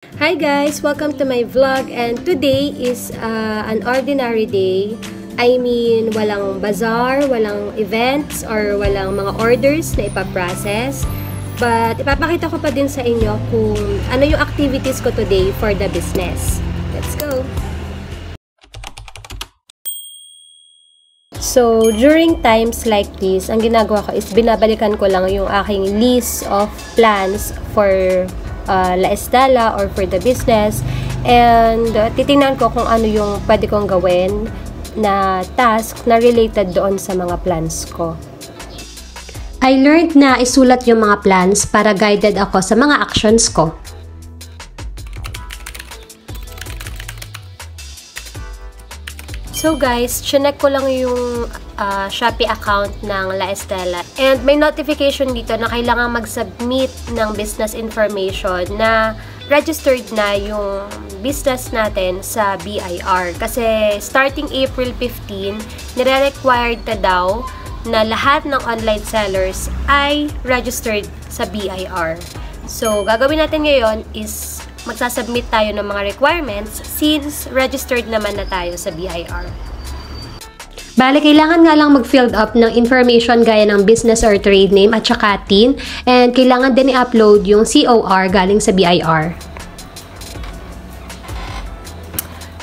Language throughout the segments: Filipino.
Hi guys! Welcome to my vlog, and today is an ordinary day. I mean, walang bazaar, walang events, or walang mga orders na ipaprocess. But ipapakita ko pa din sa inyo kung ano yung activities ko today for the business. Let's go! So, during times like this, ang ginagawa ko is binabalikan ko lang yung aking list of plans for La Estela or for the business, and titingnan ko kung ano yung pwede kong gawin na task na related doon sa mga plans ko. I learned na isulat yung mga plans para guided ako sa mga actions ko. So guys, chinek ko lang yung Shopee account ng La Estela, and may notification dito na kailangan mag-submit ng business information na registered na yung business natin sa BIR. Kasi starting April 15, nire-required na daw na lahat ng online sellers ay registered sa BIR. So, gagawin natin ngayon is magsasubmit tayo ng mga requirements since registered naman na tayo sa BIR. Bale, kailangan nga lang mag-filled up ng information gaya ng business or trade name at saka TIN, and kailangan din i-upload yung COR galing sa BIR.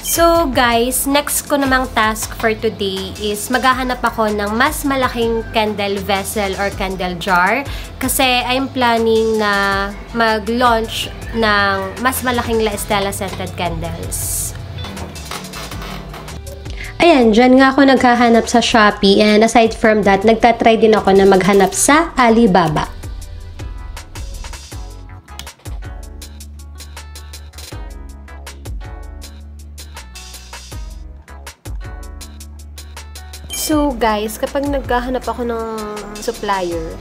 So guys, next ko namang task for today is maghahanap ako ng mas malaking candle vessel or candle jar, kasi I'm planning na mag-launch ng mas malaking La Estela scented candles. Ayan, dyan nga ako naghahanap sa Shopee, and aside from that, nagtatry din ako na maghanap sa Alibaba. So guys, kapag naghahanap ako ng supplier,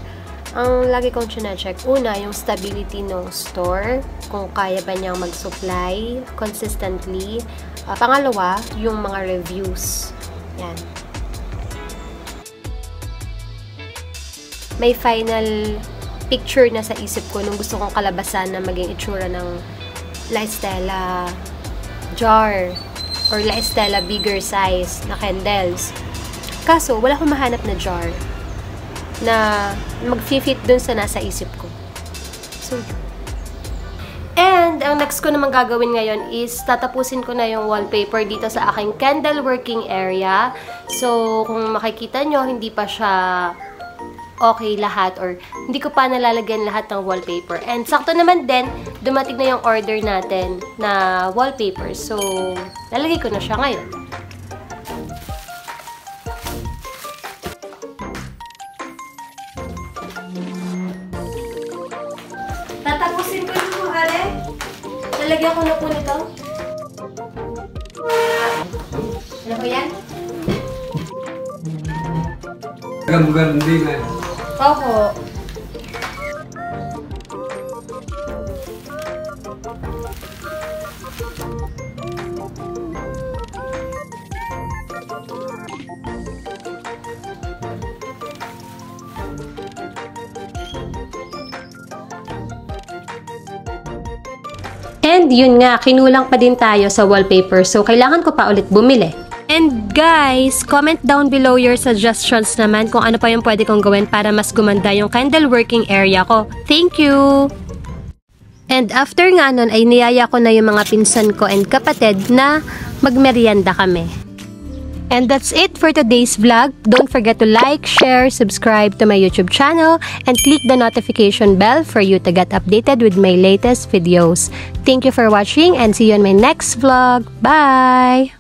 ang lagi kong chine-check, una, yung stability ng store, kung kaya ba niyang mag-supply consistently. Pangalawa, yung mga reviews. Yan. May final picture na sa isip ko nung gusto kong kalabasan na maging itsura ng La Estela jar or La Estela bigger size na candles. Kaso, wala akong mahanap na jar na mag-fit dun sa nasa isip ko. So, and ang next ko naman gagawin ngayon is tatapusin ko na yung wallpaper dito sa aking candle working area. So, kung makikita nyo, hindi pa siya okay lahat, or hindi ko pa nalalagyan lahat ng wallpaper. And sakto naman din, dumating na yung order natin na wallpaper. So, lalagay ko na siya ngayon. Tatapusin ko yung are. Lalagyan ko na po nito. Ano po yan? Gam-gam din eh. Opo. And yun nga, kinulang pa din tayo sa wallpaper, so kailangan ko pa ulit bumili. And guys, comment down below your suggestions naman kung ano pa yung pwede kong gawin para mas gumanda yung candle working area ko. Thank you! And after nga nun ay niyaya ko na yung mga pinsan ko and kapatid na magmerienda kami. And that's it for today's vlog. Don't forget to like, share, subscribe to my YouTube channel, and click the notification bell for you to get updated with my latest videos. Thank you for watching, and see you in my next vlog. Bye!